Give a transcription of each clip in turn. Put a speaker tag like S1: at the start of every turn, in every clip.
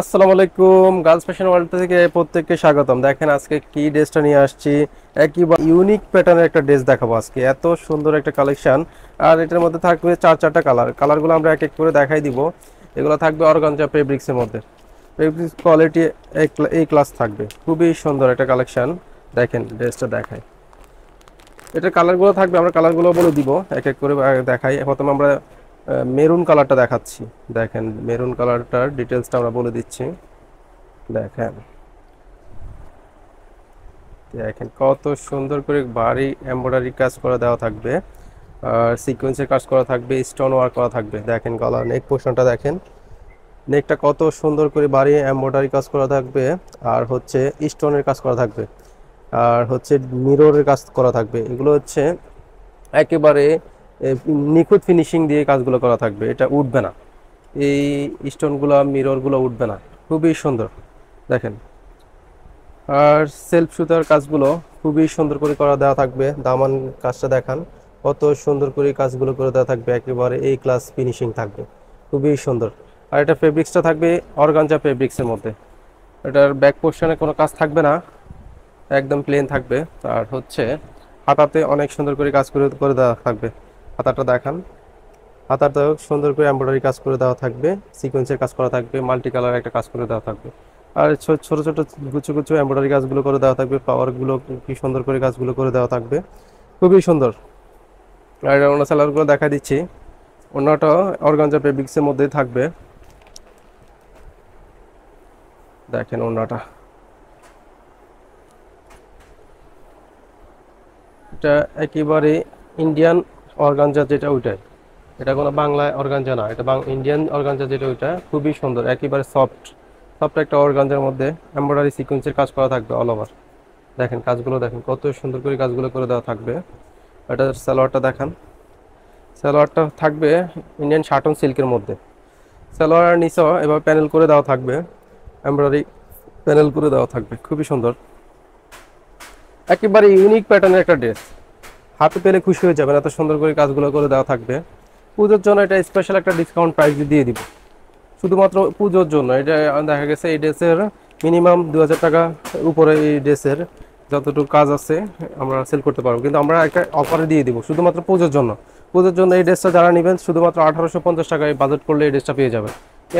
S1: আসসালামু আলাইকুম। Girls fashion world থেকে প্রত্যেককে স্বাগতম। দেখেন আজকে কি ড্রেসটা নিয়ে আসছি। একইবার ইউনিক প্যাটার্নের একটা ড্রেস দেখাবো আজকে। এত সুন্দর একটা কালেকশন। আর এটার মধ্যে থাকবে চারটা কালারগুলো আমরা এক এক করে দেখাই দিব। এগুলো থাকবে অর্গানজা ফেব্রিক্সের মধ্যে। ফেব্রিক্স কোয়ালিটি এই ক্লাস থাকবে, খুবই সুন্দর একটা কালেকশন। দেখেন ড্রেসটা দেখাই। এটার কালারগুলো থাকবে, আমরা কালারগুলো বলে দিব এক এক করে দেখাই। প্রথমে আমরা মেরুন কালারটা দেখাচ্ছি। দেখেন মেরুন কালারটার ডিটেলসটা আমরা বলে দিচ্ছি। দেখেন দেখেন কত সুন্দর করে ভারী এমব্রয়ডারি কাজ করা দেওয়া থাকবে, আর সিকোয়েন্সের কাজ করা থাকবে, স্টোন ওয়ার্ক করা থাকবে। দেখেন গলার নেক পোর্শনটা দেখেন, নেকটা কত সুন্দর করে ভারী এমব্রয়ডারি কাজ করা থাকবে, আর হচ্ছে স্টোনের কাজ করা থাকবে, আর হচ্ছে মিররের কাজ করা থাকবে। এগুলো হচ্ছে একেবারে নিখুঁত ফিনিশিং দিয়ে কাজগুলো করা থাকবে, এটা উঠবে না। এই স্টোনগুলো মিররগুলো উঠবে না, খুবই সুন্দর। দেখেন আর সেলফ সুতার কাজগুলো খুবই সুন্দর করে করা দেওয়া থাকবে। দামান কাজটা দেখান, কত সুন্দর করে কাজগুলো করে দেওয়া থাকবে, একেবারে এই ক্লাস ফিনিশিং থাকবে, খুবই সুন্দর। আর এটা ফেব্রিক্সটা থাকবে অর্গানজা ফেব্রিক্সের মধ্যে। এটার ব্যাক পোর্শনে কোনো কাজ থাকবে না, একদম প্লেন থাকবে। আর হচ্ছে হাতাতে অনেক সুন্দর করে কাজ করে করে দেওয়া থাকবে। হাতাটা দেখান, হাতাতেও সুন্দর করে এমব্রয়ডারি কাজ করে দেওয়া থাকবে, সিকোয়েন্সের কাজ করা থাকবে, মাল্টি কালার একটা কাজ করে দেওয়া থাকবে। আর ছোট ছোট গুছো গুছো এমব্রয়ডারি কাজগুলো করে দেওয়া থাকবে, ফ্লাওয়ারগুলো কি সুন্দর করে কাজগুলো করে দেওয়া থাকবে, খুবই সুন্দর। আর অন্য সেলারগুলো দেখা দিচ্ছি। অন্যটা অর্গানজা ফেব্রিক্সের মধ্যেই থাকবে। দেখেন অন্যটা, এটা একেবারে ইন্ডিয়ান অর্গানজা, যেটা ওইটাই। এটা কোনো বাংলা অর্গানজা না, এটা ইন্ডিয়ান অর্গানজা, যেটা ওইটা খুবই সুন্দর, একেবারে সফট সফট একটা অর্গানজার মধ্যে এমব্রয়ডারি সিকোয়েন্সের কাজ করা থাকবে অল ওভার। দেখেন কাজগুলো দেখেন, কত সুন্দর করে কাজগুলো করে দেওয়া থাকবে। এটা সালোয়ারটা দেখান, সালোয়ারটা থাকবে ইন্ডিয়ান শাটন সিল্কের মধ্যে। সালোয়ার নিচেও এবার প্যানেল করে দেওয়া থাকবে, এমব্রয়ডারি প্যানেল করে দেওয়া থাকবে, খুবই সুন্দর। একেবারে ইউনিক প্যাটার্নের একটা ড্রেস, হাতে পেলে খুশি হয়ে যাবেন, এত সুন্দর করে কাজগুলো করে দেওয়া থাকবে। পুজোর জন্য এটা স্পেশাল একটা ডিসকাউন্ট প্রাইস দিয়ে দিব, শুধুমাত্র পুজোর জন্য। এটা দেখা গেছে এই ড্রেসের মিনিমাম 2000 টাকা উপরে, এই ড্রেসের যতটুকু কাজ আছে আমরা সেল করতে পারবো, কিন্তু আমরা একটা অফারে দিয়ে দিব শুধুমাত্র পুজোর জন্য। পুজোর জন্য এই ড্রেসটা যারা নেবেন শুধুমাত্র 1850 টাকায় বাজেট করলে এই ড্রেসটা পেয়ে যাবেন।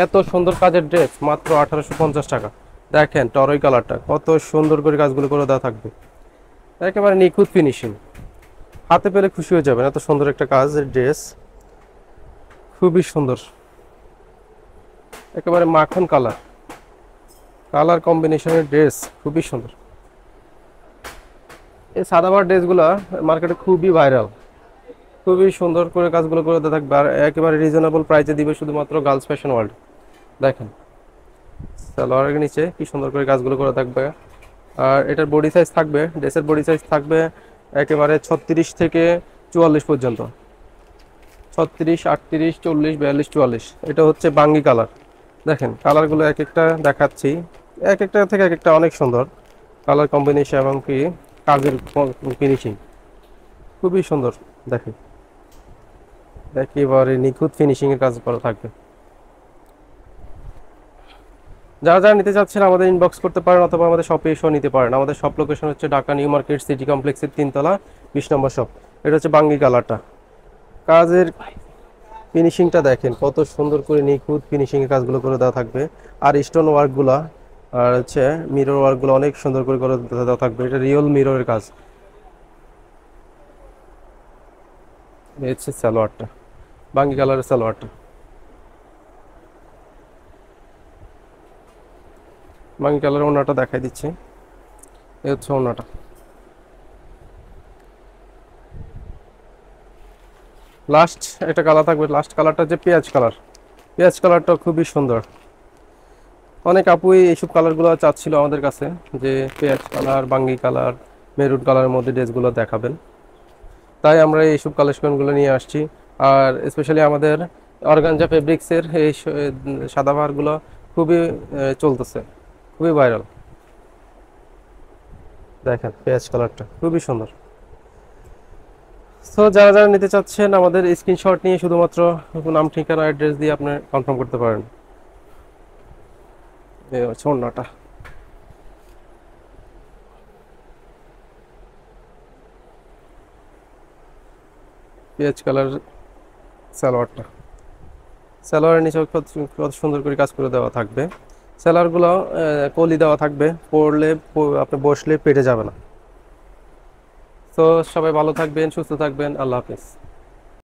S1: এত সুন্দর কাজের ড্রেস মাত্র 1850 টাকা। দেখেন টরই কালারটা কত সুন্দর করে কাজগুলো করে দেওয়া থাকবে, একেবারে নিখুঁত ফিনিশিং, হাতে পেলে খুশি হয়ে যাবেন, এত সুন্দর একটা কাজের ড্রেস, খুবই সুন্দর। একেবারে মাখন কালার, কালার কম্বিনেশনের ড্রেস, খুবই সুন্দর। এই সাদাবার ড্রেসগুলো মার্কেটে খুবই ভাইরাল, খুবই সুন্দর করে কাজগুলো করে দেওয়া থাকবে, আর একেবারে রিজনেবল প্রাইসে দিবে শুধুমাত্র গার্লস ফ্যাশন ওয়ার্ল্ড। দেখেন সালোয়ারের নিচে কি সুন্দর করে কাজগুলো করে থাকবে। আর এটার বডি সাইজ থাকবে, ড্রেসের বডি সাইজ থাকবে একেবারে 36 থেকে 44 পর্যন্ত। 36, 38, 40, 42, 44। এটা হচ্ছে বাঙ্গি কালার। দেখেন কালারগুলো এক একটা দেখাচ্ছি, এক একটা থেকে এক একটা অনেক সুন্দর কালার কম্বিনেশন, এবং কি কাজের ফিনিশিং খুবই সুন্দর। দেখেন একেবারে নিখুঁত ফিনিশিং এর কাজ করা থাকবে। যারা যারা নিতে চাচ্ছেন আমাদের ইনবক্স করতে পারেন, অথবা আমাদের শপে এসেও নিতে পারেন। আমাদের শপ লোকেশন হচ্ছে ঢাকা নিউ মার্কেট সিটি কমপ্লেক্সের 3 তলা 20 নম্বর শপ। এটা হচ্ছে বাঙ্গি কালারটা। কাজের ফিনিশিংটা দেখেন কত সুন্দর করে নিখুঁত ফিনিশিং এর কাজগুলো করে দেওয়া থাকবে, আর স্টোন ওয়ার্কগুলো আর হচ্ছে মিরর ওয়ার্কগুলো অনেক সুন্দর করে করে দেওয়া থাকবে। এটা রিয়েল মিররের কাজ। এই হচ্ছে সালোয়ারটা, বাঙ্গি কালারের সালোয়ারটা। বাঙ্গি কালারের ওড়নাটা দেখাই দিচ্ছি, এই হচ্ছে ওড়নাটা। লাস্ট একটা কালার থাকবে, লাস্ট কালারটা যে পেঁয়াজ কালার। পেঁয়াজ কালারটা খুবই সুন্দর। অনেক আপুই এইসব কালারগুলো চাচ্ছিল আমাদের কাছে, যে পেঁয়াজ কালার, বাঙ্গি কালার, মেরুন কালারের মধ্যে ড্রেসগুলো দেখাবেন, তাই আমরা এইসব কালেকশনগুলো নিয়ে আসছি। আর স্পেশালি আমাদের অর্গানজা ফেব্রিক্সের এই সাদাবাহারগুলো খুবই চলতেছে, খুবই ভাইরাল। দেখেন পেঁয়াজ কালারটা খুবই সুন্দর। সো যারা যারা নিতে চাচ্ছেন আমাদের স্ক্রিনশট নিয়ে শুধুমাত্র নাম, ঠিকানা, অ্যাড্রেস দিয়ে আপনি কনফার্ম করতে পারেন। এই হচ্ছে ওড়নাটা। পেঁয়াজ কালার সালোয়ারটা, সালোয়ারের নিচে কত কত সুন্দর করে কাজ করে দেওয়া থাকবে। সালোয়ারগুলো কলি দেওয়া থাকবে, পরলে আপনি বসলে পেটে যাবে না। তো সবাই ভালো থাকবেন, সুস্থ থাকবেন, আল্লাহ হাফেজ।